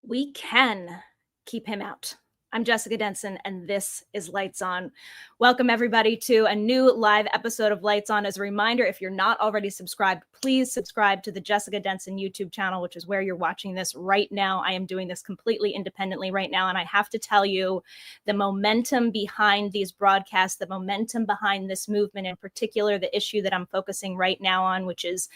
We can keep him out. I'm Jessica Denson, and this is Lights On. Welcome, everybody, to a new live episode of Lights On. As a reminder, if you're not already subscribed, please subscribe to the Jessica Denson YouTube channel, which is where you're watching this right now. I am doing this completely independently right now, and I have to tell you, the momentum behind these broadcasts, the momentum behind this movement, in particular, the issue that I'm focusing right now on, which is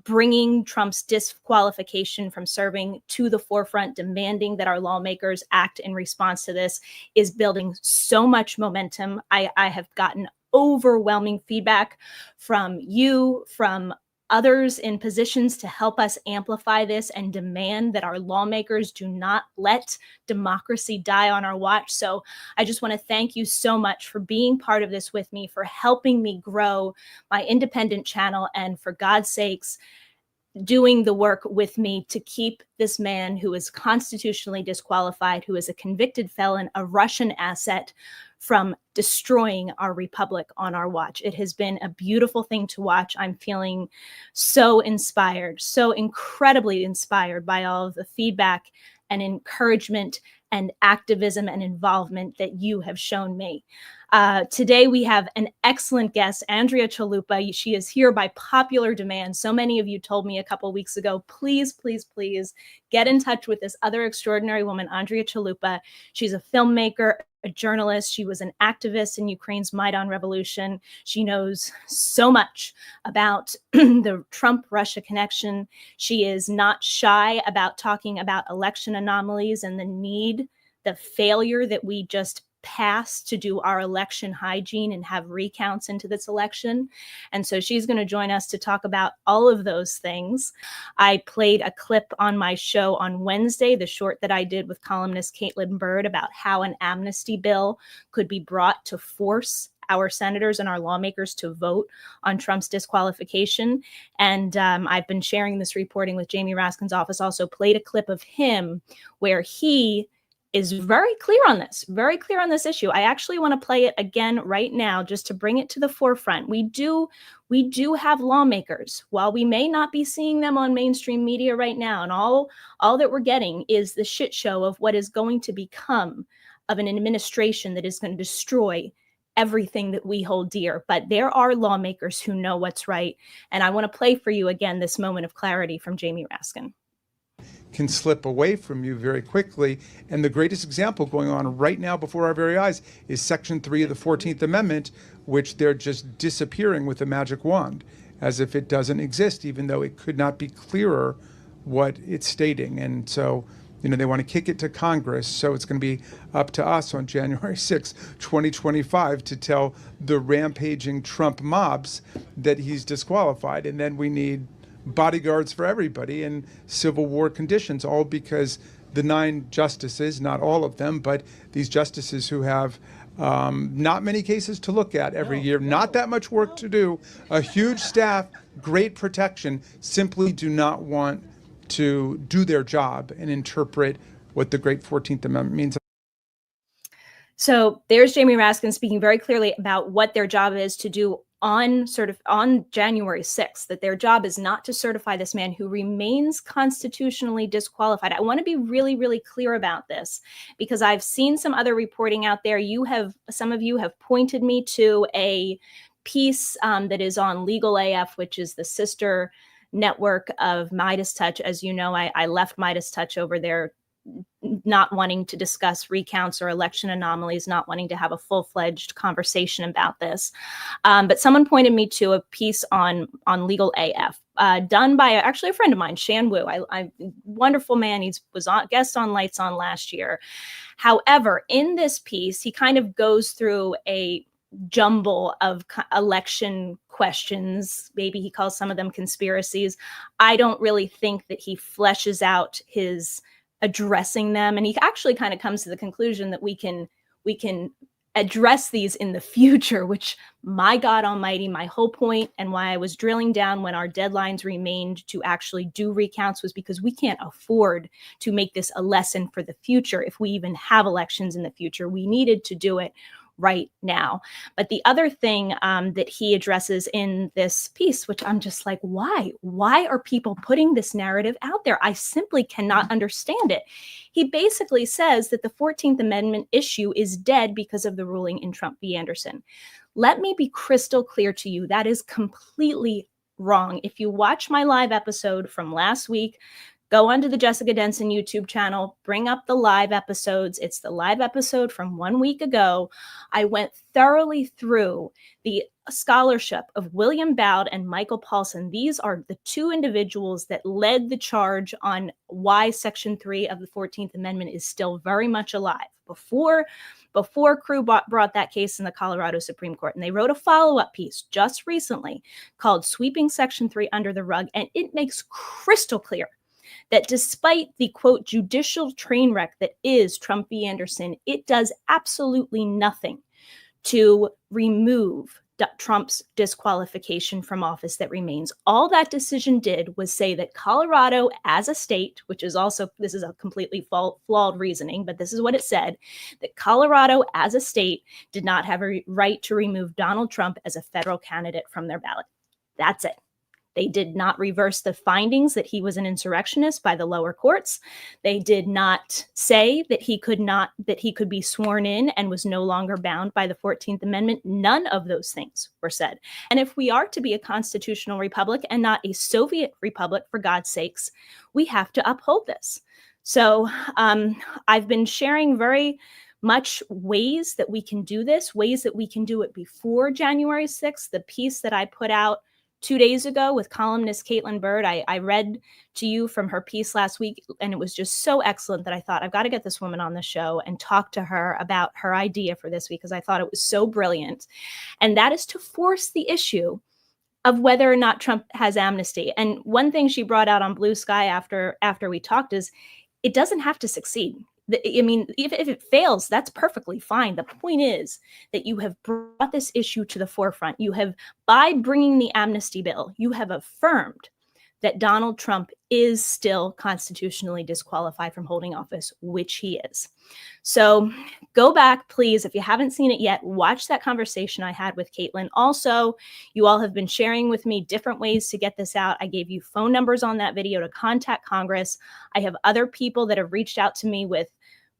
bringing Trump's disqualification from serving to the forefront, demanding that our lawmakers act in response to this, is building so much momentum. I have gotten overwhelming feedback from you, from others in positions to help us amplify this and demand that our lawmakers do not let democracy die on our watch. So I just want to thank you so much for being part of this with me, for helping me grow my independent channel, and for God's sakes, doing the work with me to keep this man who is constitutionally disqualified, who is a convicted felon, a Russian asset, from destroying our republic on our watch. It has been a beautiful thing to watch. I'm feeling so inspired, so incredibly inspired by all of the feedback and encouragement and activism and involvement that you have shown me. Today we have an excellent guest, Andrea Chalupa. She is here by popular demand. So many of you told me a couple weeks ago, please, please, please get in touch with this other extraordinary woman, Andrea Chalupa. She's a filmmaker, a journalist. She was an activist in Ukraine's Maidan Revolution. She knows so much about the Trump-Russia connection. She is not shy about talking about election anomalies and the need, the failure that we just passed to do our election hygiene and have recounts into this election. And so she's going to join us to talk about all of those things. I played a clip on my show on Wednesday, the short that I did with columnist Caitlin Bird, about how an amnesty bill could be brought to force our senators and our lawmakers to vote on Trump's disqualification. And I've been sharing this reporting with Jamie Raskin's office, also played a clip of him where he is very clear on this issue. I actually want to play it again right now just to bring it to the forefront. We do have lawmakers, while we may not be seeing them on mainstream media right now, and all that we're getting is the shit show of what is going to become of an administration that is going to destroy everything that we hold dear. But there are lawmakers who know what's right. And I want to play for you again this moment of clarity from Jamie Raskin. Can slip away from you very quickly. And the greatest example going on right now before our very eyes is Section 3 of the 14th Amendment, which they're just disappearing with a magic wand, as if it doesn't exist, even though it could not be clearer what it's stating. And so, they want to kick it to Congress. So it's going to be up to us on January 6, 2025, to tell the rampaging Trump mobs that he's disqualified. And then we need bodyguards for everybody in Civil War conditions, all because the 9 justices, not all of them, but these justices who have not many cases to look at every year, not that much work to do, a huge staff, great protection, simply do not want to do their job and interpret what the great 14th Amendment means. So there's Jamie Raskin speaking very clearly about what their job is to do on January 6th, that their job is not to certify this man who remains constitutionally disqualified. I want to be really, really clear about this, because I've seen some other reporting out there. Some of you have pointed me to a piece that is on Legal AF, which is the sister network of Midas Touch. As you know, I left Midas Touch over there, not wanting to discuss recounts or election anomalies, not wanting to have a full-fledged conversation about this. But someone pointed me to a piece on Legal AF done by actually a friend of mine, Shan Wu. Wonderful man. He was on guest on Lights On last year. However, in this piece, he kind of goes through a jumble of election questions. Maybe he calls some of them conspiracies. I don't really think that he fleshes out his addressing them. And he actually kind of comes to the conclusion that we can address these in the future, which, my God almighty, my whole point and why I was drilling down when our deadlines remained to actually do recounts was because we can't afford to make this a lesson for the future. If we even have elections in the future, we needed to do it right now. But the other thing that he addresses in this piece, which I'm just like, why? Why are people putting this narrative out there? I simply cannot understand it. He basically says that the 14th Amendment issue is dead because of the ruling in Trump v. Anderson. Let me be crystal clear to you. That is completely wrong. If you watch my live episode from last week, go onto the Jessica Denson YouTube channel, bring up the live episodes. It's the live episode from 1 week ago. I went thoroughly through the scholarship of William Bowd and Michael Paulson. These are the two individuals that led the charge on why Section 3 of the 14th Amendment is still very much alive. Before Crew brought that case in the Colorado Supreme Court. And they wrote a follow-up piece just recently called Sweeping Section 3 Under the Rug. And it makes crystal clear that despite the, quote, judicial train wreck that is Trump v. Anderson, it does absolutely nothing to remove Trump's disqualification from office that remains. All that decision did was say that Colorado as a state, which is also, this is a completely flawed reasoning, but this is what it said, that Colorado as a state did not have a right to remove Donald Trump as a federal candidate from their ballot. That's it. They did not reverse the findings that he was an insurrectionist by the lower courts. They did not say that he could be sworn in and was no longer bound by the 14th Amendment. None of those things were said. And if we are to be a constitutional republic and not a Soviet republic, for God's sakes, we have to uphold this. So I've been sharing very much ways that we can do this, ways that we can do it before January 6th. The piece that I put out 2 days ago with columnist Caitlin Bird, I read to you from her piece last week, and it was just so excellent that I thought, I've got to get this woman on the show and talk to her about her idea for this week, because I thought it was so brilliant. And that is to force the issue of whether or not Trump has amnesty. And one thing she brought out on Blue Sky after we talked is it doesn't have to succeed. I mean, if it fails, that's perfectly fine. The point is that you have brought this issue to the forefront. You have, by bringing the amnesty bill, you have affirmed that Donald Trump is still constitutionally disqualified from holding office, which he is. So go back, please. If you haven't seen it yet, watch that conversation I had with Caitlin. Also, you all have been sharing with me different ways to get this out. I gave you phone numbers on that video to contact Congress. I have other people that have reached out to me with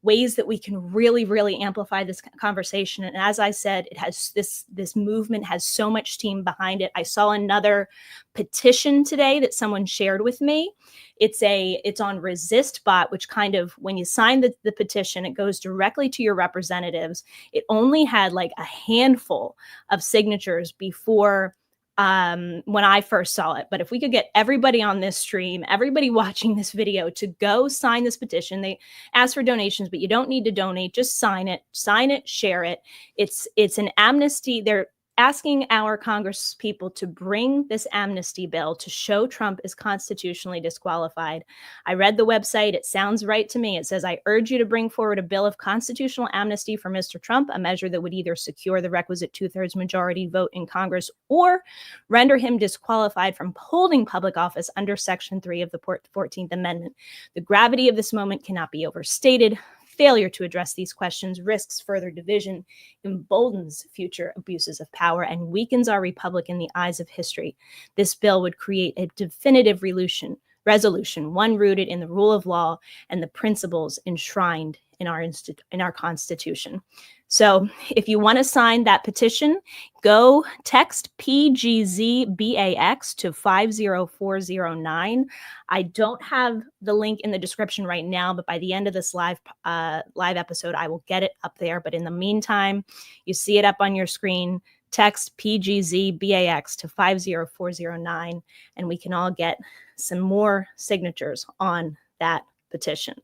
ways that we can really, really amplify this conversation. And as I said, it has this movement has so much steam behind it. I saw another petition today that someone shared with me. It's on ResistBot, which kind of, when you sign the petition, it goes directly to your representatives. It only had like a handful of signatures before when I first saw it. But if we could get everybody on this stream, everybody watching this video, to go sign this petition. They ask for donations, but you don't need to donate. Just sign it, share it. It's an amnesty. They're asking our Congress people to bring this amnesty bill to show Trump is constitutionally disqualified. I read the website. It sounds right to me. It says, I urge you to bring forward a bill of constitutional amnesty for Mr. Trump, a measure that would either secure the requisite 2/3 majority vote in Congress or render him disqualified from holding public office under Section 3 of the 14th Amendment. The gravity of this moment cannot be overstated. Failure to address these questions risks further division, emboldens future abuses of power, and weakens our republic in the eyes of history. This bill would create a definitive resolution, one rooted in the rule of law and the principles enshrined in our Constitution. So if you want to sign that petition, go text PGZBAX to 50409. I don't have the link in the description right now, but by the end of this live episode, I will get it up there. But in the meantime, you see it up on your screen. Text PGZBAX to 50409, and we can all get some more signatures on that petition.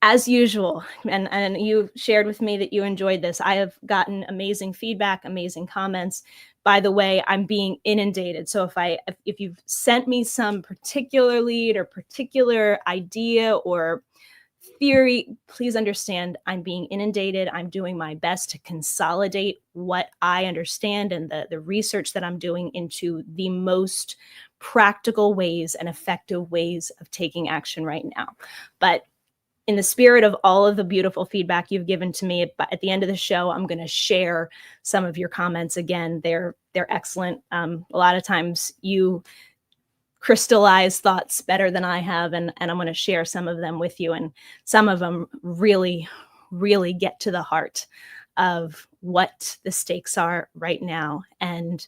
As usual, and you shared with me that you enjoyed this, I have gotten amazing feedback, amazing comments. By the way, I'm being inundated. So if you've sent me some particular lead or particular idea or theory, please understand I'm being inundated. I'm doing my best to consolidate what I understand and the research that I'm doing into the most practical ways and effective ways of taking action right now. But in the spirit of all of the beautiful feedback you've given to me, at the end of the show, I'm going to share some of your comments again. They're excellent. A lot of times you crystallize thoughts better than I have, and I'm going to share some of them with you. And some of them really, really get to the heart of what the stakes are right now and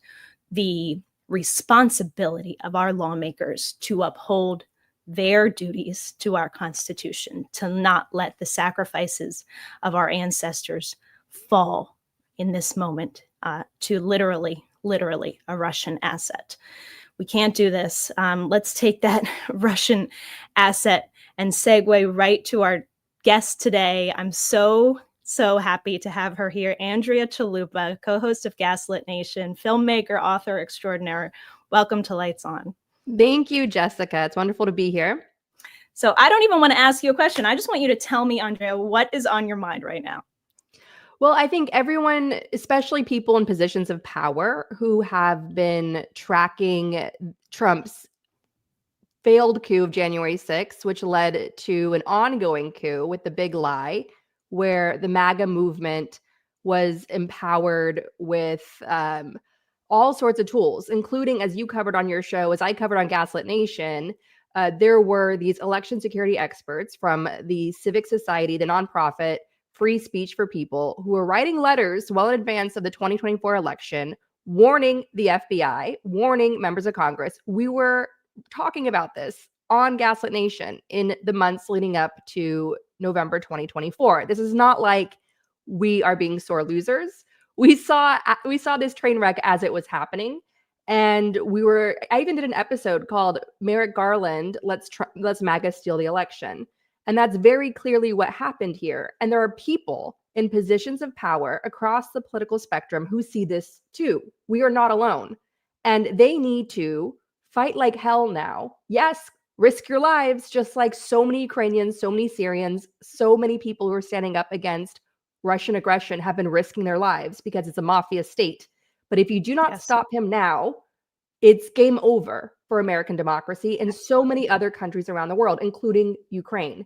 the responsibility of our lawmakers to uphold their duties to our Constitution, to not let the sacrifices of our ancestors fall in this moment to literally a Russian asset. We can't do this. Let's take that Russian asset and segue right to our guest today. I'm so happy to have her here. Andrea Chalupa, co-host of Gaslit Nation, filmmaker, author extraordinaire. Welcome to Lights On. Thank you, Jessica. It's wonderful to be here. So I don't even want to ask you a question. I just want you to tell me, Andrea, what is on your mind right now? Well, I think everyone, especially people in positions of power who have been tracking Trump's failed coup of January 6th, which led to an ongoing coup with the big lie, where the MAGA movement was empowered with all sorts of tools, including, as you covered on your show, as I covered on Gaslit Nation, there were these election security experts from the civic society, the nonprofit Free Speech for People, who were writing letters well in advance of the 2024 election, warning the FBI, warning members of Congress. We were talking about this on Gaslit Nation in the months leading up to November 2024. This is not like we are being sore losers. We saw this train wreck as it was happening. And I even did an episode called Merrick Garland, Let's MAGA Steal the Election. And that's very clearly what happened here. And there are people in positions of power across the political spectrum who see this too. We are not alone. And they need to fight like hell now. Yes, risk your lives, just like so many Ukrainians, so many Syrians, so many people who are standing up against Russian aggression have been risking their lives because it's a mafia state. But if you do not stop him now, it's game over for American democracy and so many other countries around the world, including Ukraine.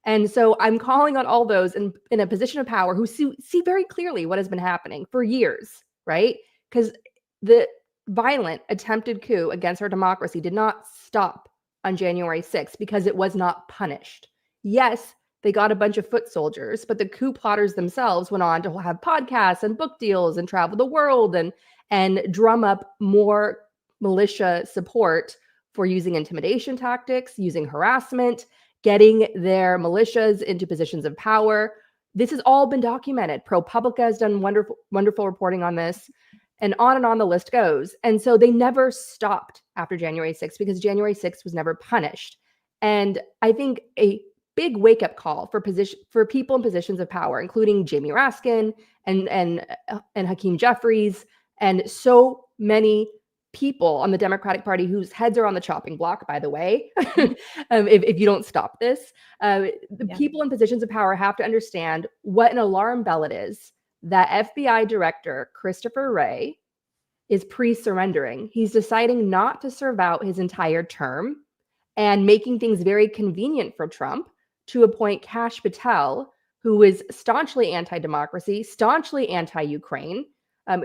And so I'm calling on all those in a position of power who see very clearly what has been happening for years, right? Because the violent attempted coup against our democracy did not stop on January 6th because it was not punished. Yes, they got a bunch of foot soldiers, but the coup plotters themselves went on to have podcasts and book deals and travel the world and drum up more militia support for using intimidation tactics, using harassment, getting their militias into positions of power. This has all been documented. ProPublica has done wonderful reporting on this, and on the list goes. And so they never stopped after January 6th because January 6th was never punished. And I think a big wake-up call for people in positions of power, including Jamie Raskin and Hakeem Jeffries, and so many people on the Democratic Party whose heads are on the chopping block, by the way, if you don't stop this. People in positions of power have to understand what an alarm bell it is that FBI Director Christopher Wray is pre-surrendering. He's deciding not to serve out his entire term and making things very convenient for Trump to appoint Kash Patel, who is staunchly anti-democracy, staunchly anti-Ukraine,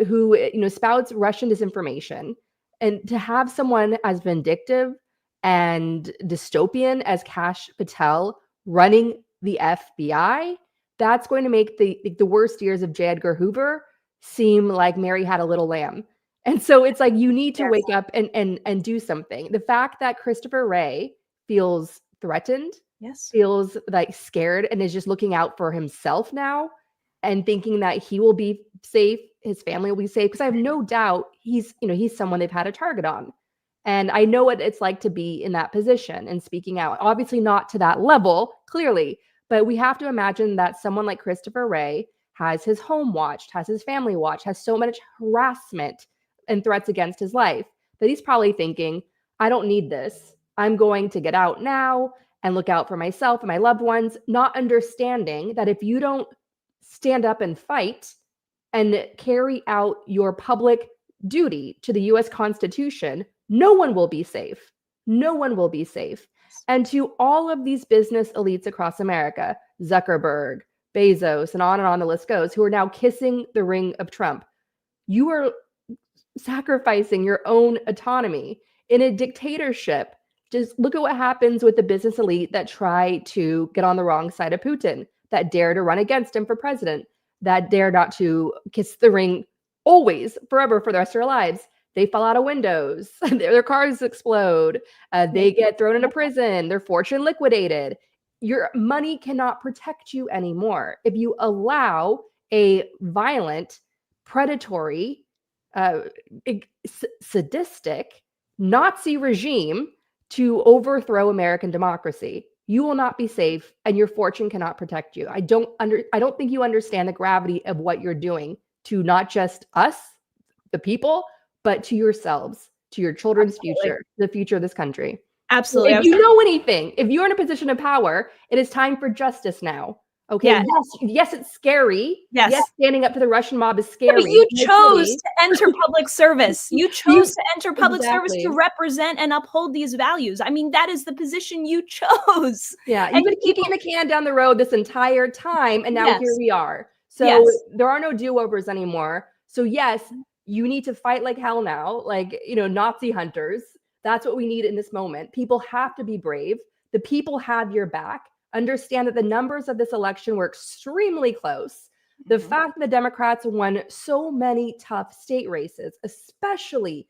who spouts Russian disinformation. And to have someone as vindictive and dystopian as Kash Patel running the FBI, that's going to make the worst years of J. Edgar Hoover seem like Mary Had a Little Lamb. And so it's like you need to wake up and do something. The fact that Christopher Wray feels threatened, feels like scared, and is just looking out for himself now and thinking that he will be safe, his family will be safe, because I have no doubt he's someone they've had a target on. And I know what it's like to be in that position and speaking out. Obviously not to that level, clearly, but we have to imagine that someone like Christopher Wray has his home watched, has his family watched, has so much harassment and threats against his life that he's probably thinking, I don't need this. I'm going to get out now and look out for myself and my loved ones, not understanding that if you don't stand up and fight and carry out your public duty to the US Constitution, no one will be safe. No one will be safe. And to all of these business elites across America, Zuckerberg, Bezos, and on the list goes, who are now kissing the ring of Trump, you are sacrificing your own autonomy in a dictatorship. Just look at what happens with the business elite that try to get on the wrong side of Putin, that dare to run against him for president, that dare not to kiss the ring always, forever, for the rest of their lives. They fall out of windows, their cars explode, they get thrown into prison, their fortune liquidated. Your money cannot protect you anymore if you allow a violent, predatory, sadistic Nazi regime to overthrow American democracy. You will not be safe, and your fortune cannot protect you. I don't think you understand the gravity of what you're doing to not just us, the people, but to yourselves, to your children's future, the future of this country. Absolutely. If you know anything, if you're in a position of power, it is time for justice now. Okay. Yeah. Yes, it's scary. Yes, standing up to the Russian mob is scary. But you chose to enter public service. You chose to enter public service to represent and uphold these values. I mean, that is the position you chose. Yeah, you've been kicking the can down the road this entire time, and now here we are. So there are no do-overs anymore. So yes, you need to fight like hell now, like, Nazi hunters. That's what we need in this moment. People have to be brave. The people have your back. Understand that the numbers of this election were extremely close. The fact that the Democrats won so many tough state races, especially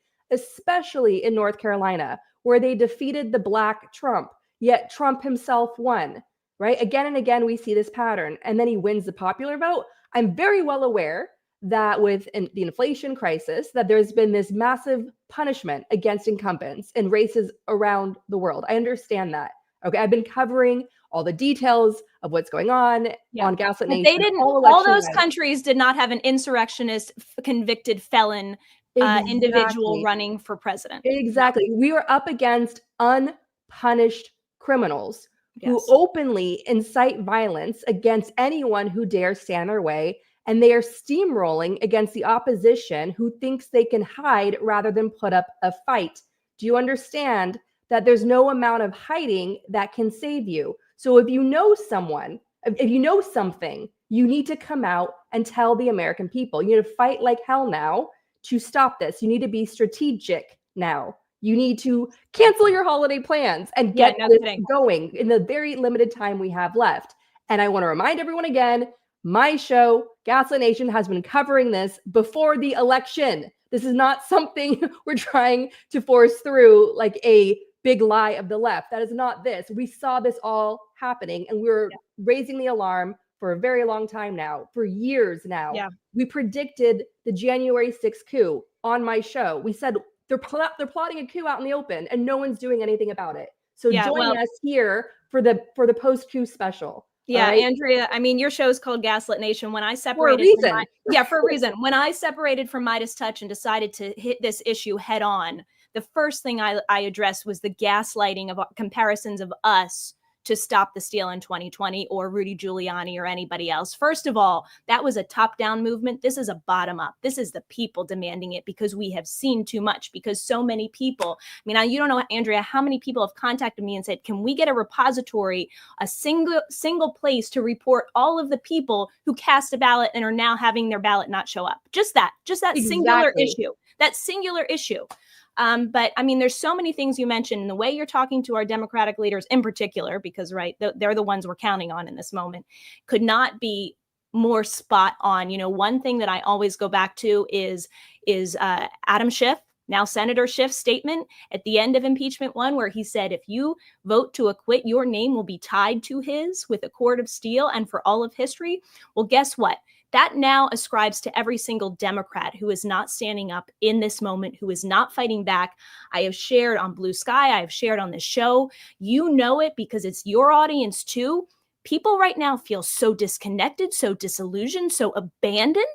in North Carolina, where they defeated the Black Trump, yet Trump himself won, right? Again and again, we see this pattern, and then he wins the popular vote. I'm very well aware that with the inflation crisis, that there's been this massive punishment against incumbents in races around the world. I understand that. Okay, I've been covering all the details of what's going on Gaslit Nation. They didn't. All those countries did not have an insurrectionist, convicted felon individual running for president. Exactly. We were up against unpunished criminals who openly incite violence against anyone who dares stand their way, and they are steamrolling against the opposition who thinks they can hide rather than put up a fight. Do you understand that there's no amount of hiding that can save you? So if you know someone, if you know something, you need to come out and tell the American people. You need to fight like hell now to stop this. You need to be strategic now. You need to cancel your holiday plans and get this going in the very limited time we have left. And I want to remind everyone again, my show, Gaslit Nation, has been covering this before the election. This is not something we're trying to force through like a big lie of the left. That is not this. We saw this all happening, and we're raising the alarm for a very long time now, for years now. We predicted the January 6th coup on my show. We said they're plotting a coup out in the open, and no one's doing anything about it. So join us here for the post-coup special. Yeah, right? Andrea, I mean, your show is called Gaslit Nation. When I separated for a reason. When I separated from Midas Touch and decided to hit this issue head on, the first thing I addressed was the gaslighting of comparisons of us to Stop the Steal in 2020 or Rudy Giuliani or anybody else. First of all, that was a top-down movement. This is a bottom-up. This is the people demanding it because we have seen too much, because so many people, I mean, you don't know, Andrea, how many people have contacted me and said, can we get a repository, a single place to report all of the people who cast a ballot and are now having their ballot not show up? Just that singular issue, that singular issue. But I mean, there's so many things you mentioned, and the way you're talking to our Democratic leaders in particular, because they're the ones we're counting on in this moment, could not be more spot on. You know, one thing that I always go back to is Adam Schiff, now Senator Schiff's statement at the end of impeachment 1, where he said, if you vote to acquit, your name will be tied to his with a cord of steel and for all of history. Well, guess what? That now ascribes to every single Democrat who is not standing up in this moment, who is not fighting back. I have shared on Blue Sky. I have shared on this show. You know it because it's your audience too. People right now feel so disconnected, so disillusioned, so abandoned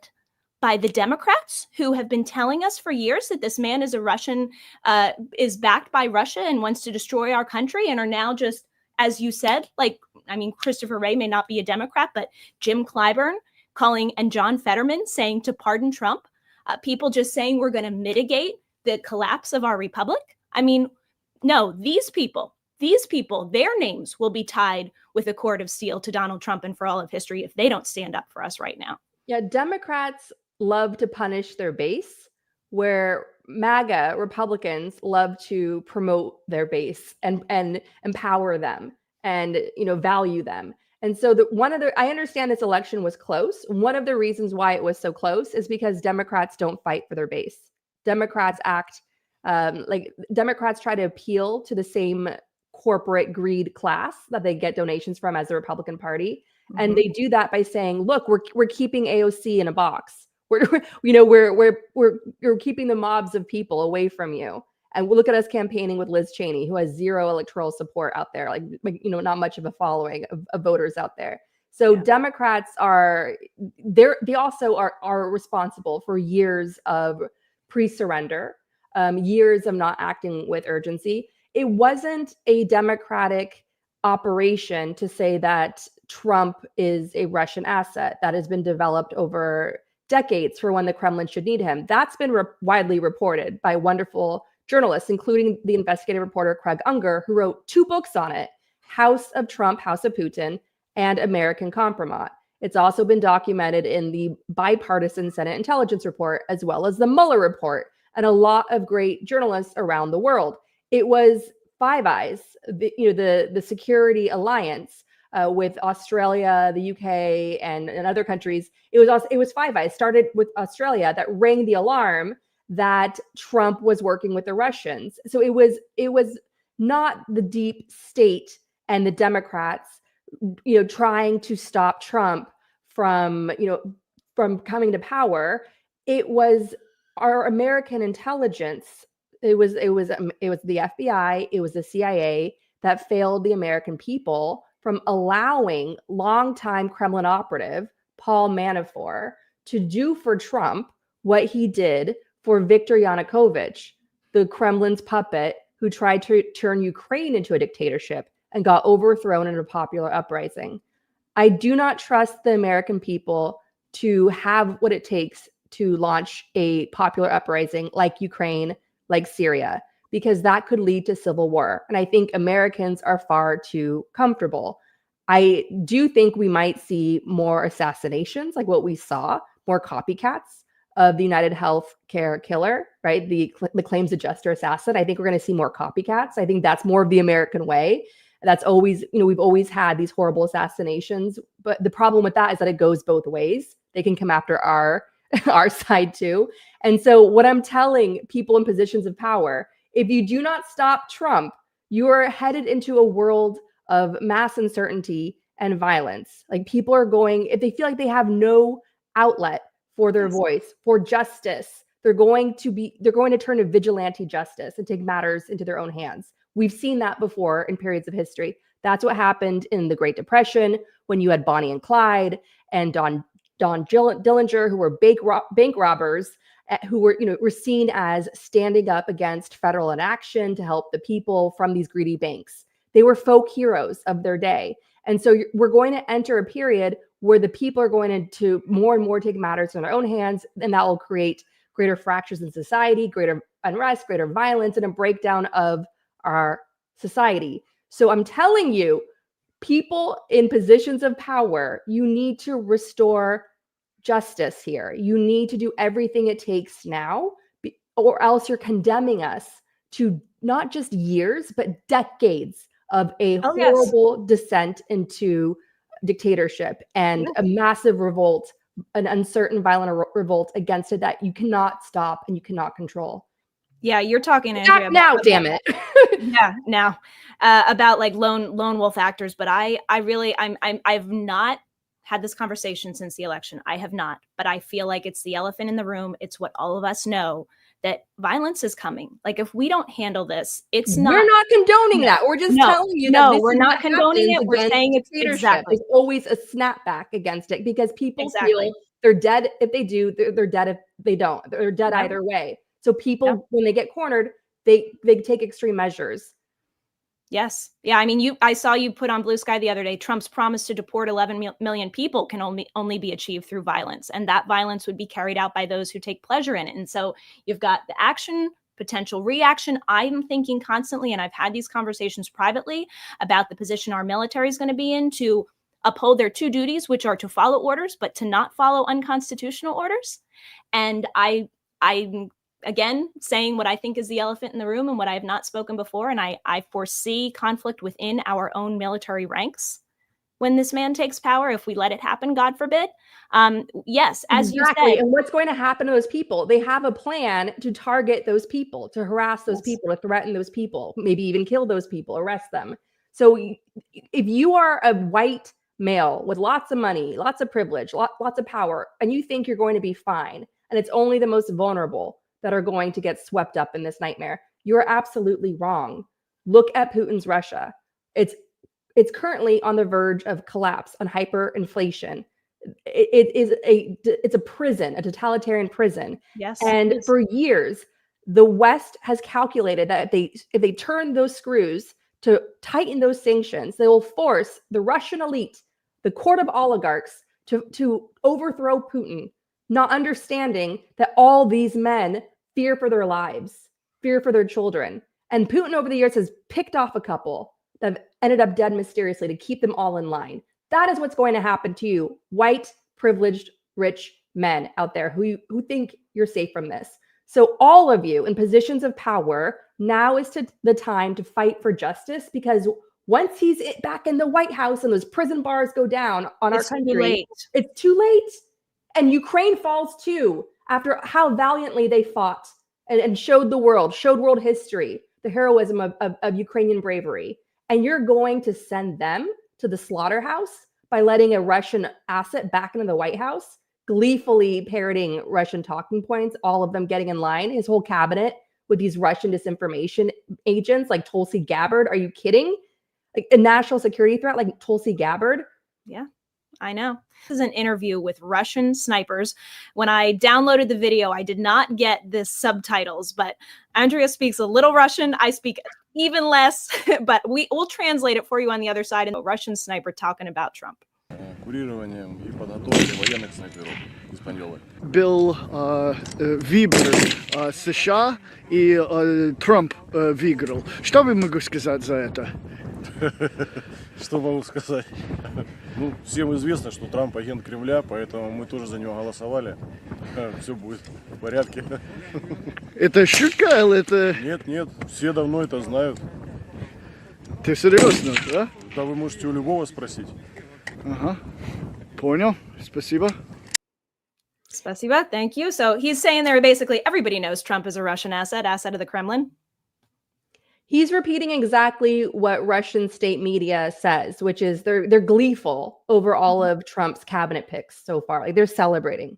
by the Democrats who have been telling us for years that this man is a Russian, is backed by Russia and wants to destroy our country, and are now just, as you said, like, I mean, Christopher Wray may not be a Democrat, but Jim Clyburn calling, and John Fetterman saying to pardon Trump, people just saying we're going to mitigate the collapse of our republic. I mean, No, these people, their names will be tied with a cord of steel to Donald Trump and for all of history if they don't stand up for us right now. Yeah, Democrats love to punish their base, where MAGA Republicans love to promote their base and empower them and value them. And so I understand this election was close. One of the reasons why it was so close is because Democrats don't fight for their base. Democrats act like Democrats try to appeal to the same corporate greed class that they get donations from as the Republican Party. Mm-hmm. And they do that by saying, look, we're keeping AOC in a box. We're keeping the mobs of people away from you. And we'll look at us campaigning with Liz Cheney, who has zero electoral support out there, like not much of a following of voters out there. So yeah. Democrats they also are responsible for years of pre-surrender, years of not acting with urgency. It wasn't a Democratic operation to say that Trump is a Russian asset that has been developed over decades for when the Kremlin should need him. That's been widely reported by wonderful journalists, including the investigative reporter Craig Unger, who wrote 2 books on it, House of Trump, House of Putin, and American Compromat. It's also been documented in the bipartisan Senate intelligence report, as well as the Mueller report, and a lot of great journalists around the world. It was Five Eyes, the security alliance with Australia, the UK, and other countries. It was Five Eyes, started with Australia, that rang the alarm that Trump was working with the Russians. So it was not the deep state and the Democrats, trying to stop Trump from coming to power. It was our American intelligence. It was the FBI, it was the CIA that failed the American people from allowing longtime Kremlin operative Paul Manafort to do for Trump what he did for Viktor Yanukovych, the Kremlin's puppet who tried to turn Ukraine into a dictatorship and got overthrown in a popular uprising. I do not trust the American people to have what it takes to launch a popular uprising like Ukraine, like Syria, because that could lead to civil war. And I think Americans are far too comfortable. I do think we might see more assassinations, like what we saw, more copycats of the United Healthcare killer, right? The claims adjuster assassin. I think we're going to see more copycats. I think that's more of the American way. That's always, we've always had these horrible assassinations. But the problem with that is that it goes both ways. They can come after our side too. And so what I'm telling people in positions of power, if you do not stop Trump, you are headed into a world of mass uncertainty and violence. Like, people are going, if they feel like they have no outlet for their voice, for justice, they're going to turn to vigilante justice and take matters into their own hands. We've seen that before in periods of history. That's what happened in the Great Depression, when you had Bonnie and Clyde and Don Dillinger, who were bank robbers, who were seen as standing up against federal inaction to help the people from these greedy banks. They were folk heroes of their day. And so we're going to enter a period where the people are going to more and more take matters in their own hands, and that will create greater fractures in society, greater unrest, greater violence, and a breakdown of our society. So I'm telling you, people in positions of power, you need to restore justice here. You need to do everything it takes now, or else you're condemning us to not just years, but decades of a horrible descent into dictatorship and a massive revolt, an uncertain, violent revolt against it that you cannot stop and you cannot control. Yeah, you're talking, Andrea. Now, damn it. Yeah, now about like lone wolf actors, but I've not had this conversation since the election. I have not, but I feel like it's the elephant in the room. It's what all of us know, that violence is coming. Like, if we don't handle this, we're not condoning that. We're just telling you that we're not condoning it. We're saying it's exactly. There's always a snapback against it, because people feel they're dead if they do. They're dead if they don't. They're dead either way. So people, when they get cornered, they take extreme measures. Yes. Yeah. I mean, I saw you put on Blue Sky the other day, Trump's promise to deport 11 million people can only be achieved through violence. And that violence would be carried out by those who take pleasure in it. And so you've got the action potential reaction. I'm thinking constantly, and I've had these conversations privately about the position our military is going to be in to uphold their two duties, which are to follow orders, but to not follow unconstitutional orders. And I'm again saying what I think is the elephant in the room and what I have not spoken before. And I foresee conflict within our own military ranks when this man takes power, if we let it happen, God forbid. Yes, as exactly. you said. And what's going to happen to those people? They have a plan to target those people, to harass those people, to threaten those people, maybe even kill those people, arrest them. So if you are a white male with lots of money, lots of privilege, lots of power, and you think you're going to be fine, and it's only the most vulnerable that are going to get swept up in this nightmare, you're absolutely wrong. Look at Putin's Russia. It's currently on the verge of collapse, on hyperinflation. It's a prison, a totalitarian prison. Yes. And for years, the West has calculated that if they turn those screws to tighten those sanctions, they will force the Russian elite, the court of oligarchs, to overthrow Putin, not understanding that all these men fear for their lives, fear for their children. And Putin over the years has picked off a couple that ended up dead mysteriously to keep them all in line. That is what's going to happen to you, white, privileged, rich men out there who think you're safe from this. So all of you in positions of power, now is the time to fight for justice, because once he's back in the White House and those prison bars go down on our country, it's too late. And Ukraine falls too, after how valiantly they fought and showed world history, the heroism of Ukrainian bravery. And you're going to send them to the slaughterhouse by letting a Russian asset back into the White House, gleefully parroting Russian talking points, all of them getting in line, his whole cabinet with these Russian disinformation agents like Tulsi Gabbard. Are you kidding? Like a national security threat like Tulsi Gabbard? Yeah, I know. This is an interview with Russian snipers. When I downloaded the video, I did not get the subtitles, but Andrea speaks a little Russian. I speak even less, but we'll translate it for you on the other side. And a Russian sniper talking about Trump. Курированием и подготовкой военных снайперов испаньолы. Был выбор США и Трамп выиграл. Что вы могу сказать за это? Что могу сказать? Ну, всем известно, что Трамп агент Кремля, поэтому мы тоже за него голосовали. Все будет в порядке. Это шутка или это... Нет, все давно это знают. Ты серьезно, да? Да вы можете у любого спросить. Ага, понял, спасибо. Spasiba, thank you. So he's saying there basically everybody knows Trump is a Russian asset of the Kremlin. He's repeating exactly what Russian state media says, which is they're gleeful over all of Trump's cabinet picks so far. Like they're celebrating.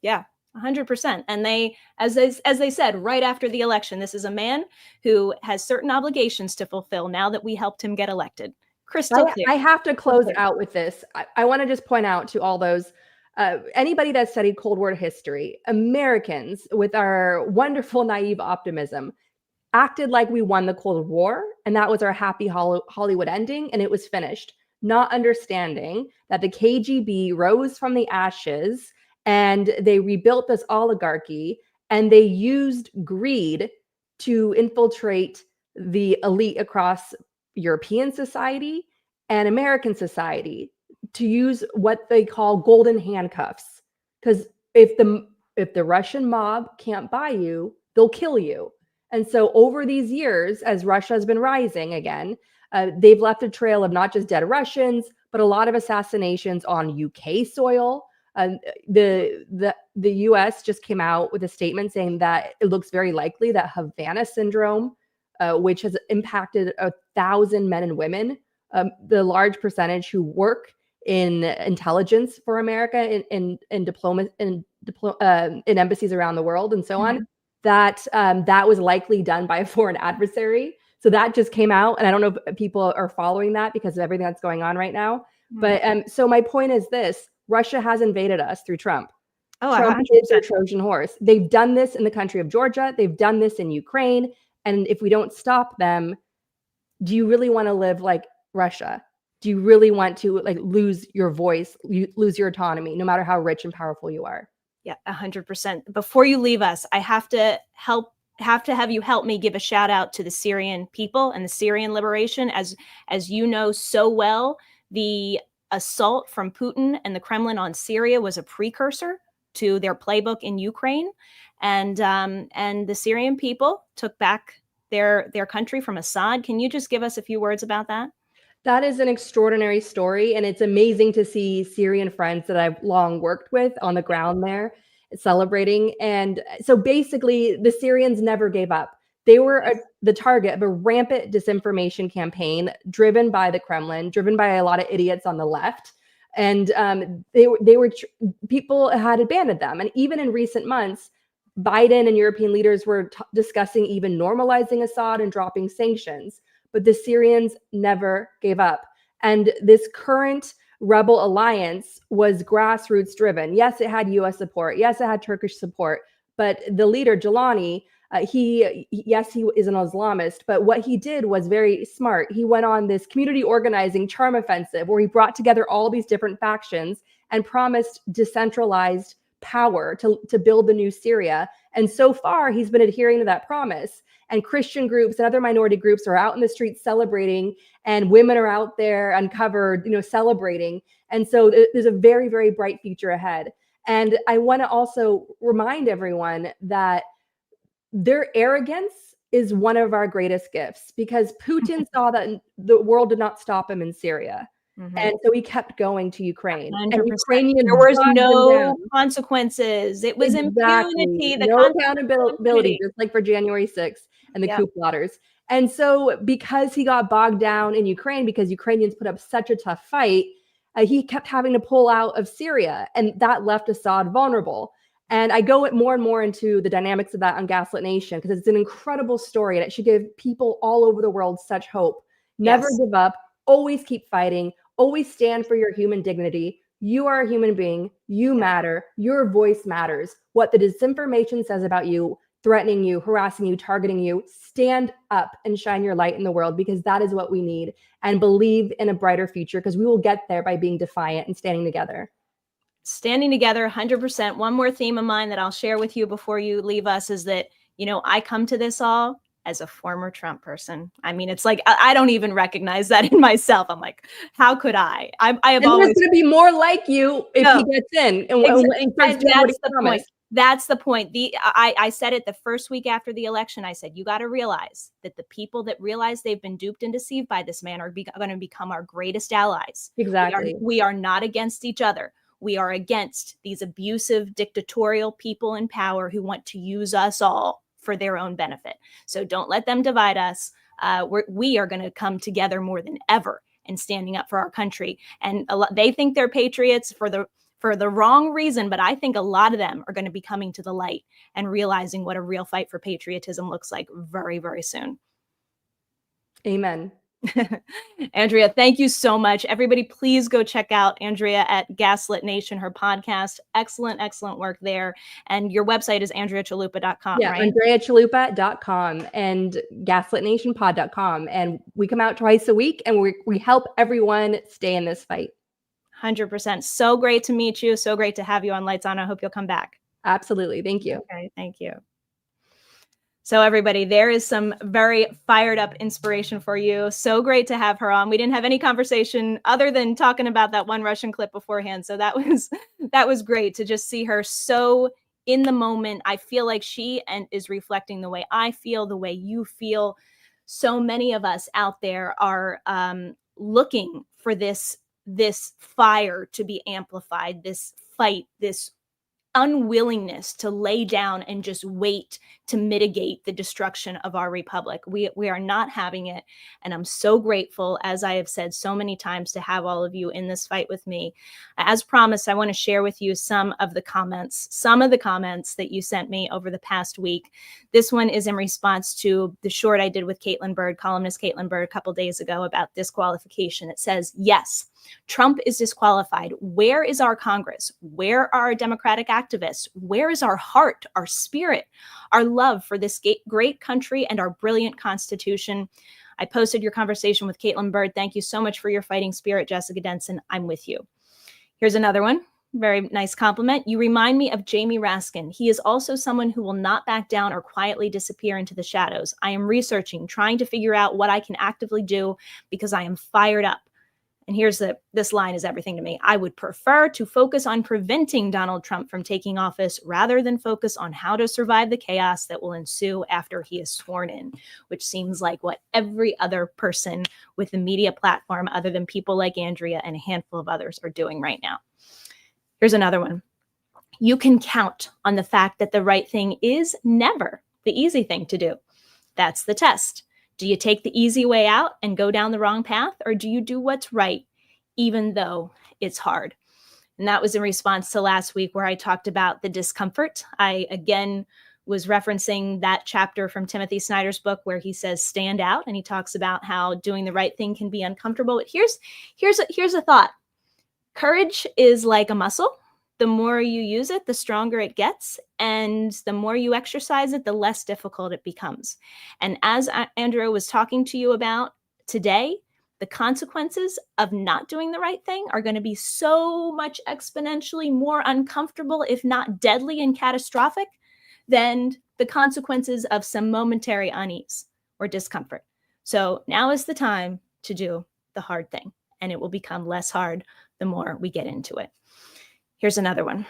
Yeah, 100%. And they, as they said right after the election, this is a man who has certain obligations to fulfill now that we helped him get elected. Crystal clear. I have to close out with this. I want to just point out to all those, anybody that studied Cold War history, Americans with our wonderful naive optimism acted like we won the Cold War and that was our happy Hollywood ending and it was finished, not understanding that the KGB rose from the ashes and they rebuilt this oligarchy and they used greed to infiltrate the elite across European society and American society to use what they call golden handcuffs. Because if the Russian mob can't buy you, they'll kill you. And so over these years, as Russia has been rising again, they've left a trail of not just dead Russians, but a lot of assassinations on UK soil. The US just came out with a statement saying that it looks very likely that Havana syndrome, which has impacted 1,000 men and women, the large percentage who work in intelligence for America, in embassies around the world, and so on, that was likely done by a foreign adversary. So that just came out, and I don't know if people are following that because of everything that's going on right now. But so my point is this: Russia has invaded us through Trump. Trump is their Trojan horse. They've done this in the country of Georgia. They've done this in Ukraine. And if we don't stop them, do you really want to live like Russia? Do you really want to like lose your voice, lose your autonomy, no matter how rich and powerful you are? Yeah, 100%. Before you leave us, I have to help have to have you help me give a shout out to the Syrian people and the Syrian liberation. As you know so well, the assault from Putin and the Kremlin on Syria was a precursor to their playbook in Ukraine, and the Syrian people took back their country from Assad. Can you just give us a few words about that? That is an extraordinary story, and it's amazing to see Syrian friends that I've long worked with on the ground there celebrating. And so basically, the Syrians never gave up. They were the target of a rampant disinformation campaign driven by the Kremlin, driven by a lot of idiots on the left. And people had abandoned them. And even in recent months, Biden and European leaders were discussing even normalizing Assad and dropping sanctions. But the Syrians never gave up. And this current rebel alliance was grassroots driven. Yes, it had US support. Yes, it had Turkish support. But the leader, Jalani, he is an Islamist, but what he did was very smart. He went on this community organizing charm offensive where he brought together all these different factions and promised decentralized power to build the new Syria. And so far, he's been adhering to that promise. And Christian groups and other minority groups are out in the streets celebrating, and women are out there uncovered, celebrating. And so there's a very, very bright future ahead. And I want to also remind everyone that their arrogance is one of our greatest gifts, because Putin saw that the world did not stop him in Syria. Mm-hmm. And so he kept going to Ukraine. 100%. And Ukrainians, there was no consequences. It was impunity. No accountability, just like for January 6th and the coup plotters. And so because he got bogged down in Ukraine, because Ukrainians put up such a tough fight, he kept having to pull out of Syria. And that left Assad vulnerable. And I go more and more into the dynamics of that on Gaslit Nation, because it's an incredible story and it should give people all over the world such hope. Never give up. Always keep fighting. Always stand for your human dignity. You are a human being. You matter. Your voice matters. What the disinformation says about you, threatening you, harassing you, targeting you, stand up and shine your light in the world, because that is what we need. And believe in a brighter future, because we will get there by being defiant and standing together. Standing together, 100%. One more theme of mine that I'll share with you before you leave us is that, I come to this all as a former Trump person. I mean, it's like, I don't even recognize that in myself. I'm like, how could I? I have always going to be more like you if he gets in. And that's the point. That's the point. I said it the first week after the election. I said, you got to realize that the people that realize they've been duped and deceived by this man are going to become our greatest allies. Exactly. We are not against each other. We are against these abusive, dictatorial people in power who want to use us all for their own benefit. So don't let them divide us. We are going to come together more than ever in standing up for our country. And they think they're patriots for the wrong reason, but I think a lot of them are going to be coming to the light and realizing what a real fight for patriotism looks like very, very soon. Amen. Andrea, thank you so much. Everybody, please go check out Andrea at Gaslit Nation, her podcast. Excellent, excellent work there. And your website is andreachalupa.com, right? andreachalupa.com and gaslitnationpod.com. And we come out twice a week and we help everyone stay in this fight. 100%. So great to meet you. So great to have you on Lights On. I hope you'll come back. Absolutely. Thank you. Okay, thank you. So everybody, there is some very fired up inspiration for you. So great to have her on. We didn't have any conversation other than talking about that one Russian clip beforehand. So that was great to just see her so in the moment. I feel like she is reflecting the way I feel, the way you feel. So many of us out there are looking for this fire to be amplified, this fight, this unwillingness to lay down and just wait to mitigate the destruction of our republic. We are not having it. And I'm so grateful, as I have said so many times, to have all of you in this fight with me. As promised, I want to share with you some of the comments that you sent me over the past week. This one is in response to the short I did with Caitlin Bird, columnist Caitlin Bird, a couple days ago about disqualification. It says, yes, Trump is disqualified. Where is our Congress? Where are our Democratic activists? Where is our heart, our spirit, our love for this great country and our brilliant Constitution? I posted your conversation with Caitlin Bird. Thank you so much for your fighting spirit, Jessica Denson. I'm with you. Here's another one. Very nice compliment. You remind me of Jamie Raskin. He is also someone who will not back down or quietly disappear into the shadows. I am researching, trying to figure out what I can actively do because I am fired up. And this line is everything to me. I would prefer to focus on preventing Donald Trump from taking office rather than focus on how to survive the chaos that will ensue after he is sworn in, which seems like what every other person with a media platform other than people like Andrea and a handful of others are doing right now. Here's another one. You can count on the fact that the right thing is never the easy thing to do. That's the test. Do you take the easy way out and go down the wrong path, or do you do what's right, even though it's hard? And that was in response to last week where I talked about the discomfort. I, again, was referencing that chapter from Timothy Snyder's book where he says, stand out. And he talks about how doing the right thing can be uncomfortable. But here's a thought. Courage is like a muscle. The more you use it, the stronger it gets. And the more you exercise it, the less difficult it becomes. And as Andrea was talking to you about today, the consequences of not doing the right thing are going to be so much exponentially more uncomfortable, if not deadly and catastrophic, than the consequences of some momentary unease or discomfort. So now is the time to do the hard thing, and it will become less hard the more we get into it. Here's another one.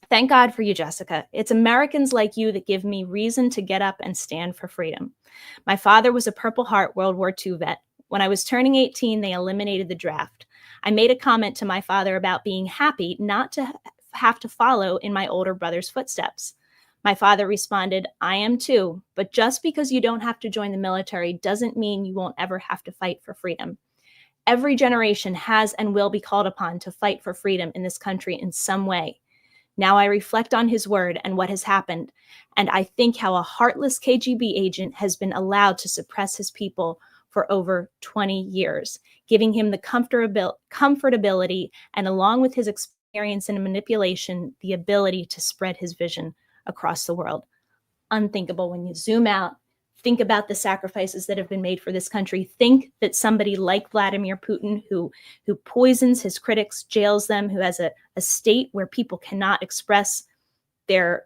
Thank God for you, Jessica. It's Americans like you that give me reason to get up and stand for freedom. My father was a Purple Heart World War II vet. When I was turning 18, they eliminated the draft. I made a comment to my father about being happy not to have to follow in my older brother's footsteps. My father responded, I am too, but just because you don't have to join the military doesn't mean you won't ever have to fight for freedom. Every generation has and will be called upon to fight for freedom in this country in some way. Now I reflect on his word and what has happened, and I think how a heartless KGB agent has been allowed to suppress his people for over 20 years, giving him the comfortability and, along with his experience in manipulation, the ability to spread his vision across the world. Unthinkable when you zoom out. Think about the sacrifices that have been made for this country. Think that somebody like Vladimir Putin, who poisons his critics, jails them, who has a state where people cannot express their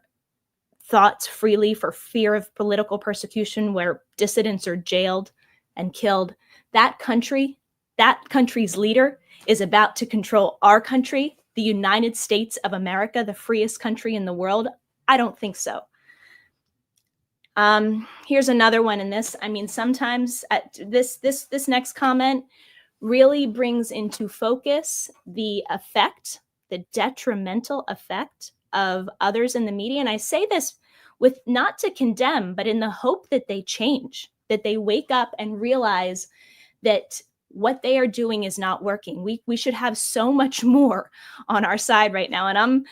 thoughts freely for fear of political persecution, where dissidents are jailed and killed. That country's leader is about to control our country, the United States of America, the freest country in the world. I don't think so. Here's another one in this. I mean, sometimes this next comment really brings into focus the effect, the detrimental effect of others in the media. And I say this with not to condemn, but in the hope that they change, that they wake up and realize that what they are doing is not working. We should have so much more on our side right now. And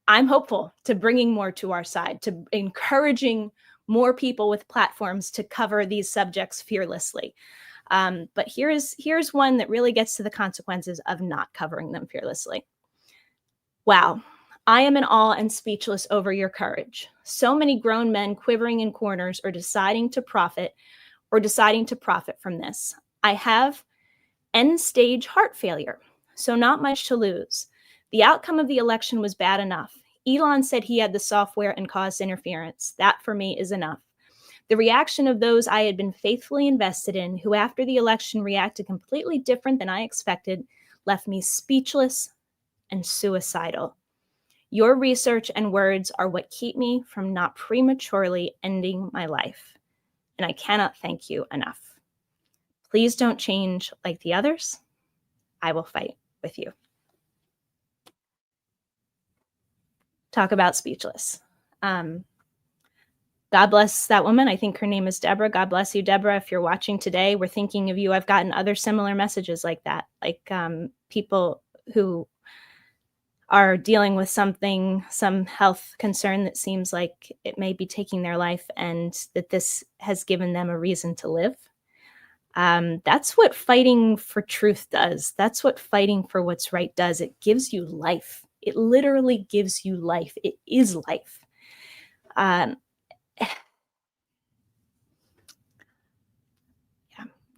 I'm hopeful to bringing more to our side, to encouraging more people with platforms to cover these subjects fearlessly. But here's one that really gets to the consequences of not covering them fearlessly. Wow, I am in awe and speechless over your courage. So many grown men quivering in corners or deciding to profit from this. I have end-stage heart failure, so not much to lose. The outcome of the election was bad enough. Elon said he had the software and caused interference. That for me is enough. The reaction of those I had been faithfully invested in, who after the election reacted completely different than I expected, left me speechless and suicidal. Your research and words are what keep me from not prematurely ending my life. And I cannot thank you enough. Please don't change like the others. I will fight with you. Talk about speechless. God bless that woman. I think her name is Deborah. God bless you, Deborah. If you're watching today, we're thinking of you. I've gotten other similar messages like that, like people who are dealing with some health concern that seems like it may be taking their life, and that this has given them a reason to live. That's what fighting for truth does. That's what fighting for what's right does. It gives you life. It literally gives you life. It is life. Yeah,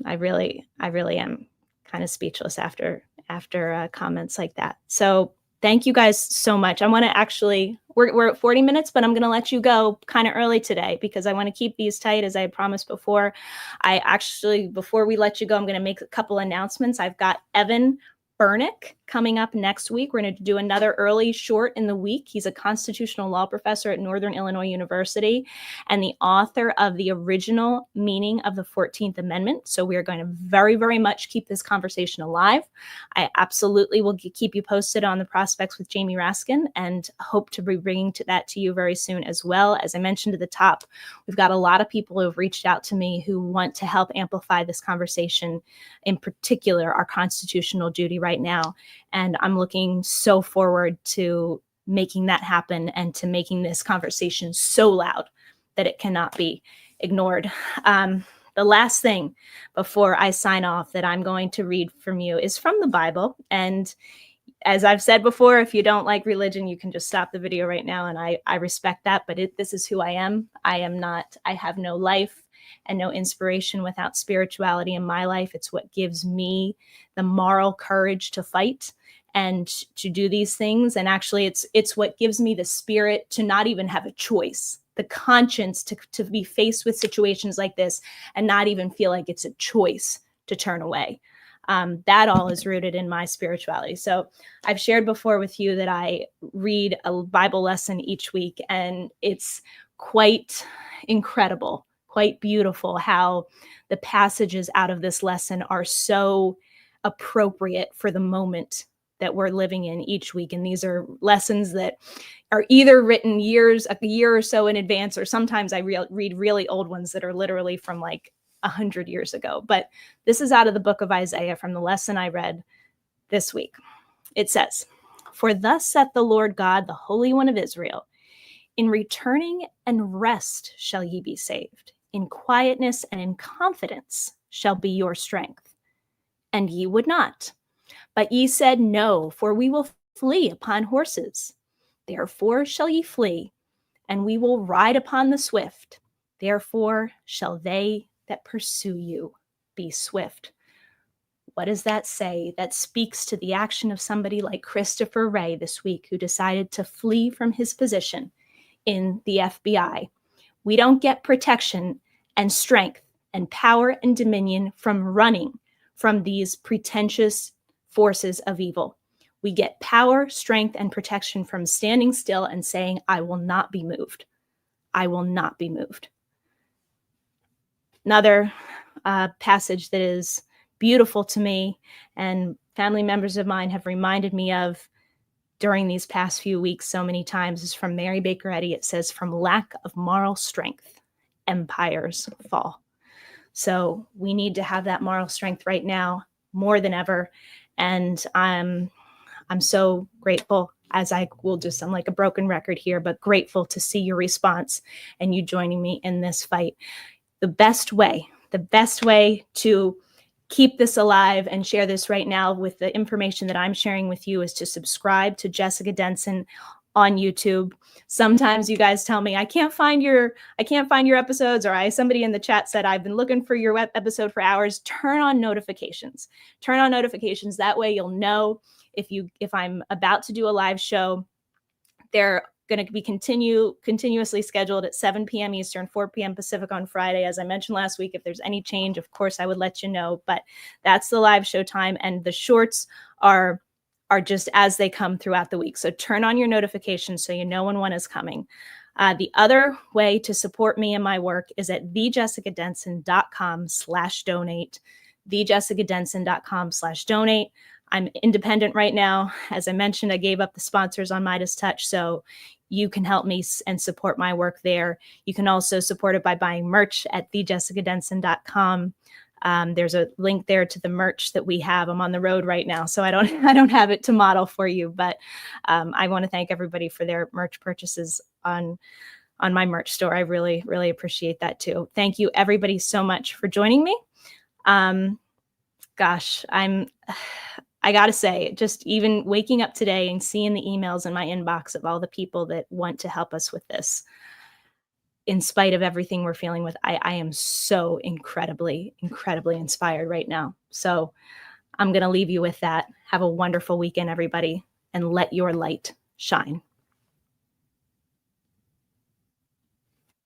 I really am kind of speechless after after comments like that. So thank you guys so much. I want to actually, we're at 40 minutes, but I'm going to let you go kind of early today because I want to keep these tight as I had promised before. Before we let you go, I'm going to make a couple announcements. I've got Evan Bernick coming up next week. We're going to do another early short in the week. He's a constitutional law professor at Northern Illinois University and the author of The Original Meaning of the 14th Amendment. So we are going to very, very much keep this conversation alive. I absolutely will keep you posted on the prospects with Jamie Raskin and hope to be bringing that to you very soon as well. As I mentioned at the top, we've got a lot of people who have reached out to me who want to help amplify this conversation, in particular, our constitutional duty right now. And I'm looking so forward to making that happen and to making this conversation so loud that it cannot be ignored. The last thing before I sign off that I'm going to read from you is from the Bible. And as I've said before, if you don't like religion, you can just stop the video right now. And I respect that, but this is who I am. I have no life and no inspiration without spirituality in my life. It's what gives me the moral courage to fight and to do these things. And actually, it's what gives me the spirit to not even have a choice, the conscience to be faced with situations like this and not even feel like it's a choice to turn away. That all is rooted in my spirituality. So I've shared before with you that I read a Bible lesson each week, and it's quite incredible, quite beautiful how the passages out of this lesson are so appropriate for the moment that we're living in each week. And these are lessons that are either written a year or so in advance, or sometimes I read really old ones that are literally from like 100 years ago. But this is out of the book of Isaiah from the lesson I read this week. It says, "For thus saith the Lord God, the Holy One of Israel, in returning and rest shall ye be saved. In quietness and in confidence shall be your strength. And ye would not. But ye said, No, for we will flee upon horses. Therefore shall ye flee, and we will ride upon the swift. Therefore shall they that pursue you be swift." What does that say? That speaks to the action of somebody like Christopher Wray this week, who decided to flee from his position in the FBI. We don't get protection and strength and power and dominion from running from these pretentious forces of evil. We get power, strength, and protection from standing still and saying, I will not be moved. I will not be moved. Another passage that is beautiful to me and family members of mine have reminded me of during these past few weeks so many times is from Mary Baker Eddy. It says, "From lack of moral strength, empires fall." So we need to have that moral strength right now more than ever. And I'm so grateful, as I will just sound like a broken record here, but grateful to see your response and you joining me in this fight. The best way to keep this alive and share this right now with the information that I'm sharing with you is to subscribe to Jessica Denson on YouTube. Sometimes you guys tell me, I can't find your episodes, or somebody in the chat said, I've been looking for your episode for hours. Turn on notifications. That way you'll know if I'm about to do a live show. They're going to be continuously scheduled at 7 p.m. Eastern, 4 p.m. Pacific on Friday. As I mentioned last week, if there's any change, of course, I would let you know. But that's the live show time, and the shorts are just as they come throughout the week. So turn on your notifications so you know when one is coming. The other way to support me and my work is at thejessicadenson.com/donate. thejessicadenson.com/donate. I'm independent right now. As I mentioned, I gave up the sponsors on Midas Touch, so you can help me and support my work there. You can also support it by buying merch at thejessicadenson.com. There's a link there to the merch that we have. I'm on the road right now, so I don't have it to model for you, but I want to thank everybody for their merch purchases on my merch store. I really, really appreciate that too. Thank you everybody so much for joining me. I gotta say, just even waking up today and seeing the emails in my inbox of all the people that want to help us with this, in spite of everything we're feeling with, I am so incredibly, incredibly inspired right now. So I'm going to leave you with that. Have a wonderful weekend, everybody, and let your light shine.